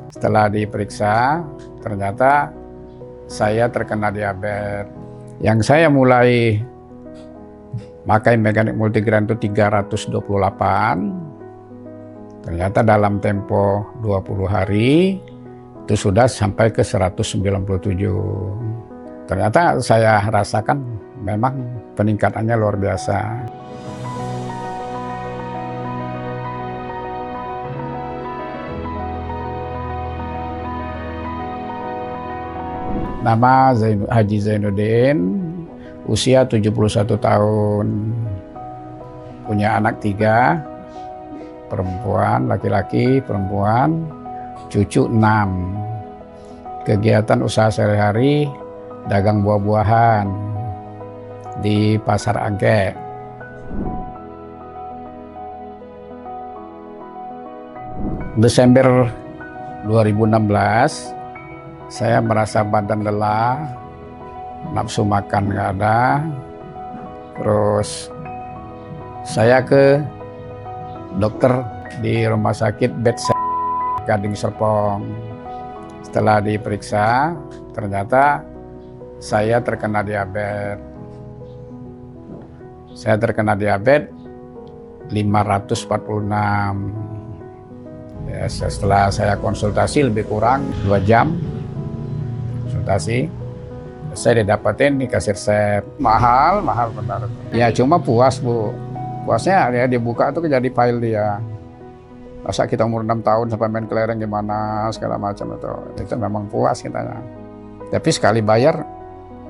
Setelah diperiksa, ternyata saya terkena diabetes. Yang saya mulai pakai mekanik multigrain itu 328. Ternyata dalam tempo 20 hari itu sudah sampai ke 197. Ternyata saya rasakan memang peningkatannya luar biasa. Nama Haji Zainuddin, usia 71 tahun, punya anak 3, perempuan, laki-laki, perempuan, cucu 6. Kegiatan usaha sehari-hari, dagang buah-buahan di Pasar Angke. Desember 2016, saya merasa badan lelah, nafsu makan nggak ada. Terus saya ke dokter di rumah sakit Bedside Gading Serpong. Setelah diperiksa, ternyata saya terkena diabetes. Saya terkena diabetes 546. Ya, setelah saya konsultasi lebih kurang 2 jam konsultasi, saya didapatin dikasih resep. Mahal benar. Ya cuma puas Bu. Puasnya ya dibuka tuh jadi file dia. Masa kita umur 6 tahun sampai main kelereng gimana segala macam itu memang puas kitanya. Tapi sekali bayar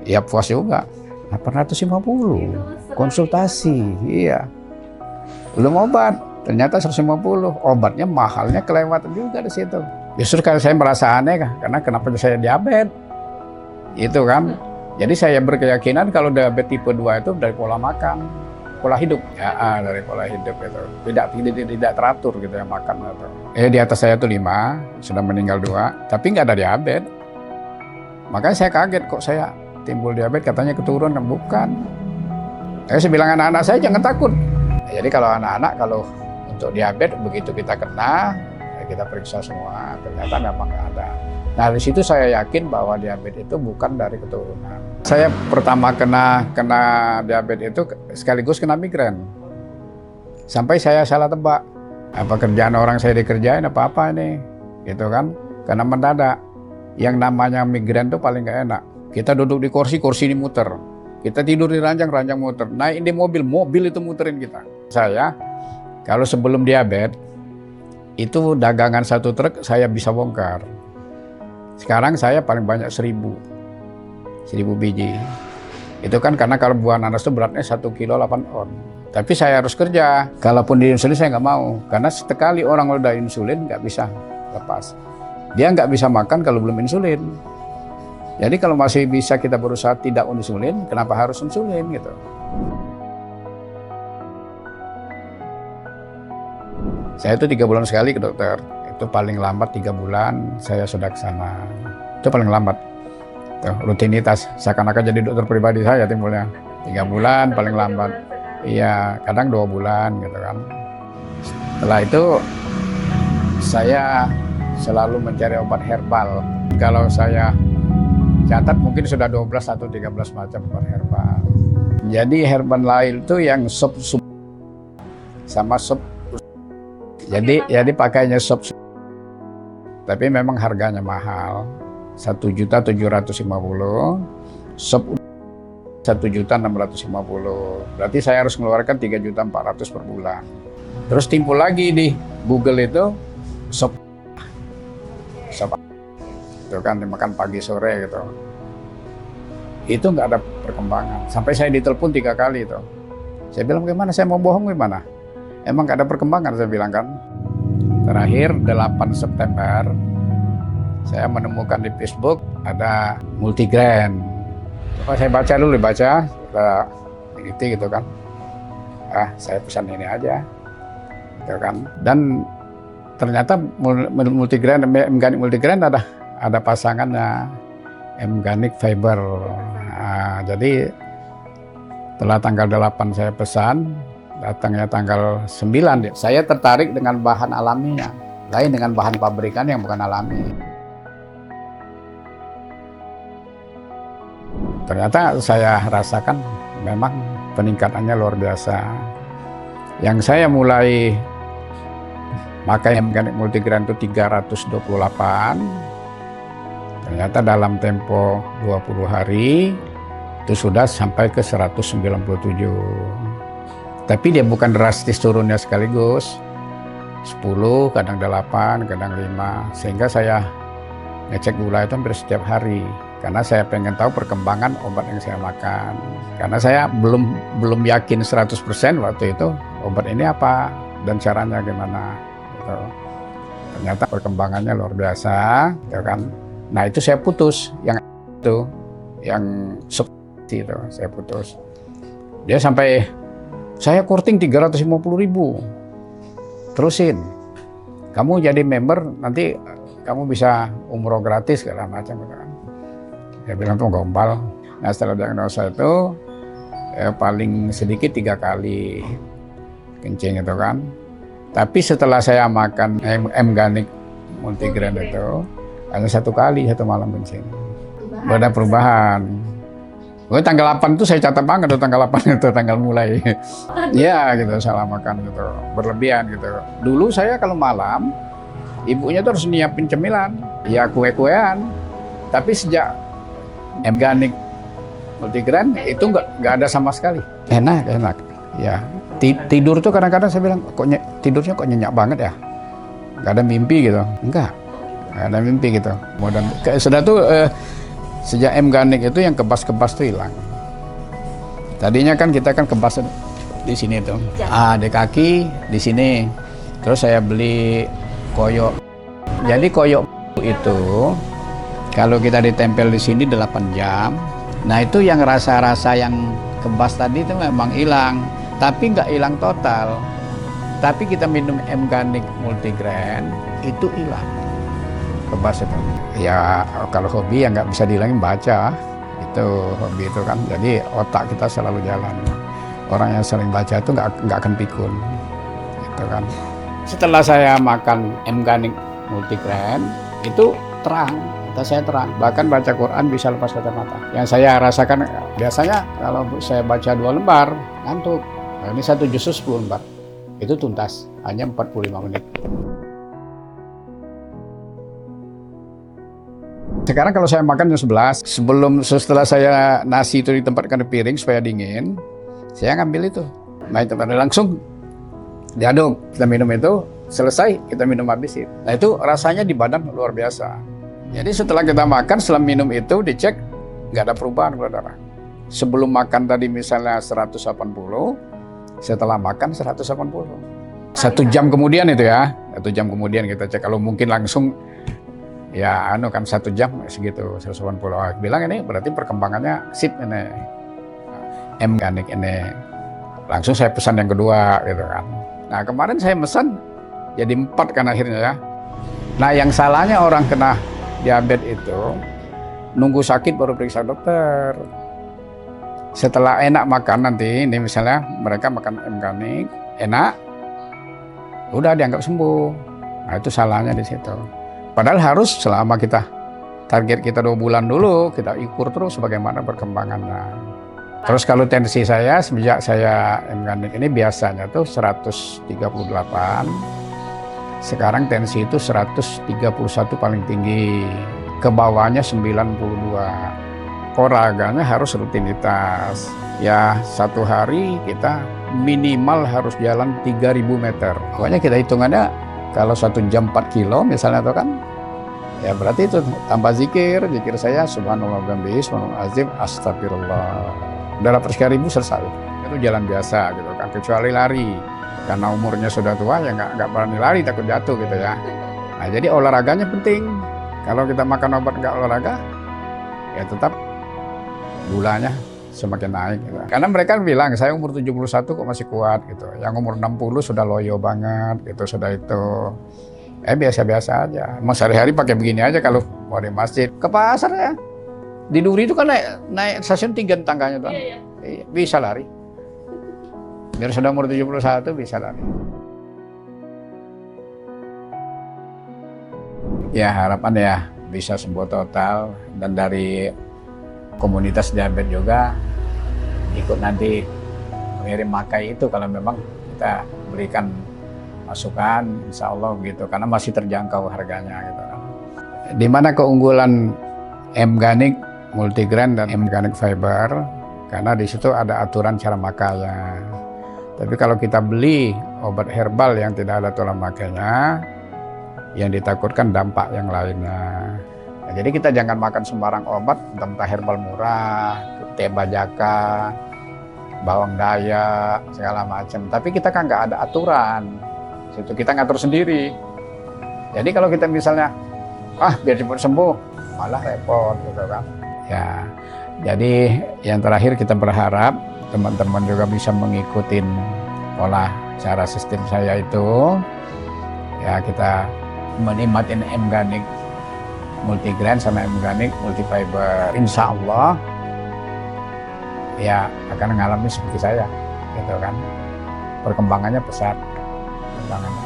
ya puas juga. 850 konsultasi, iya. Belum obat, ternyata 150. Obatnya mahalnya kelewatan juga di situ. Justru kalau saya merasa aneh karena kenapa saya diabetes. Itu kan. Jadi saya berkeyakinan kalau diabetes tipe 2 itu dari pola makan, pola hidup. Ya, dari pola hidup itu. Tidak teratur gitu ya makan atau. Di atas saya tuh 5, sudah meninggal 2, tapi nggak ada diabetes. Makanya saya kaget kok saya timbul diabetes, katanya keturunan, bukan. Saya bilang anak-anak saya jangan takut. Jadi kalau anak-anak kalau untuk diabetes begitu kita kena, ya kita periksa semua, ternyata memang nggak ada. Nah dari situ saya yakin bahwa diabetes itu bukan dari keturunan. Saya pertama kena diabetes itu sekaligus kena migrain. Sampai saya salah tebak, apa kerjaan orang saya dikerjain apa ini, gitu kan? Karena mendadak. Yang namanya migrain itu paling nggak enak. Kita duduk di kursi ini muter. Kita tidur di ranjang muter. Naik di mobil itu muterin kita. Saya kalau sebelum diabetes itu dagangan 1 truk saya bisa bongkar. Sekarang saya paling banyak 1000 biji. Itu kan karena kalau buah nanas itu beratnya 1 kilo 8 on. Tapi saya harus kerja. Kalaupun di insulin saya nggak mau. Karena sekali orang udah insulin nggak bisa lepas. Dia nggak bisa makan kalau belum insulin. Jadi kalau masih bisa kita berusaha tidak insulin, kenapa harus insulin gitu. Saya itu 3 bulan sekali ke dokter. Itu paling lambat 3 bulan saya sudah ke sana. Itu paling lambat. Tuh, rutinitas. Seakan-akan jadi dokter pribadi saya timbulnya. 3 bulan paling lambat. Iya, kadang 2 bulan gitu kan. Setelah itu saya selalu mencari obat herbal. Kalau saya catat mungkin sudah 12 atau 13 macam obat herbal. Jadi herbal lain itu yang sop sama sop. Jadi pakainya sop. Tapi memang harganya mahal. 1.750.000. Sop 1.650.000. Berarti saya harus mengeluarkan 3.400.000 per bulan. Terus timbul lagi di Google itu sop itu kan dimakan pagi sore gitu. Itu nggak ada perkembangan. Sampai saya ditelepon 3 kali itu. Saya bilang gimana, saya mau bohong gimana? Emang nggak ada perkembangan, saya bilang kan. Terakhir 8 September saya menemukan di Facebook ada multigrain. Coba saya baca dulu, kita gitu kan. Saya pesan ini aja. Gitu kan. Dan ternyata multigrain, mekanik multigrain ada pasangannya, mekanik fiber. Jadi setelah tanggal 8 saya pesan, datangnya tanggal 9. Saya tertarik dengan bahan alaminya. Lain dengan bahan pabrikan yang bukan alami. Ternyata saya rasakan memang peningkatannya luar biasa. Yang saya mulai pakai M-Ganik Multigrain itu 328, ternyata dalam tempo 20 hari itu sudah sampai ke 197. Tapi dia bukan drastis turunnya sekaligus, 10, kadang 8, kadang 5, sehingga saya ngecek gula itu hampir setiap hari. Karena saya pengen tahu perkembangan obat yang saya makan. Karena saya belum yakin 100% waktu itu obat ini apa dan caranya gimana. Gitu. Ternyata perkembangannya luar biasa, gitu kan. Nah itu saya putus, yang seperti itu saya putus. Dia sampai saya courting 350.000, terusin. Kamu jadi member nanti kamu bisa umroh gratis segala macam, gitu kan. Dia bilang tuh gombal. Nah setelah diagnosa itu paling sedikit 3 kali kencing itu kan. Tapi setelah saya makan M-Ganik Multigrain itu hanya 1 kali, 1 malam kencing. Ada perubahan. Tanggal 8 itu saya catat banget tuh, tanggal 8 itu tanggal mulai. Iya gitu, salah makan gitu, berlebihan gitu. Dulu saya kalau malam, ibunya tuh harus nyiapin cemilan, ya kue-kuean. Tapi sejak M-Ganik Multigrain itu nggak ada sama sekali. Enak. Ya tidur tuh kadang-kadang saya bilang tidurnya kok nyenyak banget ya. Nggak ada mimpi gitu. Nggak ada mimpi gitu. Dan sudah tuh sejak M-Ganik itu yang kebas-kebas tuh hilang. Tadinya kan kita kan kebas di sini tuh. Di kaki di sini. Terus saya beli koyok. Jadi koyok itu kalau kita ditempel di sini 8 jam, nah itu yang rasa-rasa yang kebas tadi itu memang hilang, tapi nggak hilang total. Tapi kita minum M-Ganik Multigrain itu hilang kebas itu. Ya kalau hobi ya nggak bisa dihilangin, baca, itu hobi itu kan. Jadi otak kita selalu jalan. Orang yang sering baca itu nggak akan pikun, gitu kan. Setelah saya makan M-Ganik Multigrain itu terang. Saya terang, bahkan baca Quran bisa lepas kacamata. Yang saya rasakan biasanya kalau saya baca 2 lembar ngantuk. Nah, ini 1 juz 10 lembar, itu tuntas hanya 45 menit. Sekarang kalau saya makan jam 11, setelah saya nasi itu ditempatkan di piring supaya dingin, saya ngambil itu. Nah itu langsung diaduk, kita minum itu, selesai kita minum habis itu. Nah itu rasanya di badan luar biasa. Jadi setelah kita makan, setelah minum itu dicek nggak ada perubahan gula darah. Sebelum makan tadi misalnya 180, setelah makan 180. 1 jam kemudian itu ya, 1 jam kemudian kita cek. Kalau mungkin langsung ya kan 1 jam segitu 180. Bilang ini berarti perkembangannya sip ini. M-Ganik ini. Langsung saya pesan yang kedua gitu kan. Nah kemarin saya pesan jadi 4 kan akhirnya ya. Nah yang salahnya orang kena diabetes itu nunggu sakit baru periksa dokter. Setelah enak makan nanti, ini misalnya mereka makan M-Ganik enak, udah dianggap sembuh. Nah itu salahnya di situ. Padahal harus selama target kita 2 bulan dulu, kita ukur terus bagaimana perkembangannya. Terus kalau tensi saya semenjak saya M-Ganik ini biasanya tuh 138. Sekarang tensi itu 131 paling tinggi, ke bawahnya 92. Olahraganya harus rutinitas. Ya 1 hari kita minimal harus jalan 3.000 meter. Pokoknya kita hitungannya kalau 1 jam 4 kilo misalnya itu kan, ya berarti itu tambah zikir saya subhanallah wa bihamdihi subhanallah azim astagfirullah. Udah 1.000 selesai. Itu jalan biasa gitu kan, kecuali lari. Karena umurnya sudah tua ya nggak berani lari, takut jatuh gitu ya. Nah jadi olahraganya penting. Kalau kita makan obat nggak olahraga, ya tetap gulanya semakin naik. Gitu. Karena mereka bilang saya umur 71 kok masih kuat gitu. Yang umur 60 sudah loyo banget gitu, sudah itu. Biasa-biasa aja. Mau sehari-hari pakai begini aja kalau mau di masjid. Ke pasar ya. Di Duri itu kan naik stasiun 3 tangganya tuh. Iya. Bisa lari. Biar sudah umur 71 bisa lari. Ya harapan ya bisa sembuh total, dan dari komunitas diabetes juga ikut nanti mengirim makai itu kalau memang kita berikan masukan, insya Allah gitu, karena masih terjangkau harganya gitu kan. Di mana keunggulan M-Ganik Multigrain dan M-Ganik Fiber, karena di situ ada aturan cara makainya. Tapi kalau kita beli obat herbal yang tidak ada aturan makainya, yang ditakutkan dampak yang lainnya. Nah, jadi kita jangan makan sembarang obat, entah herbal murah, teh bajaka, bawang dayak, segala macam. Tapi kita kan nggak ada aturan, situ kita ngatur sendiri. Jadi kalau kita misalnya, biar cepat sembuh, malah repot gitu kan. Ya, jadi yang terakhir kita berharap teman-teman juga bisa mengikuti pola cara sistem saya itu. Ya, kita menikmatin M-Ganik Multigrain sama M-Ganik Multifiber. Insya Allah ya akan mengalami seperti saya gitu kan, perkembangannya pesat perkembangannya.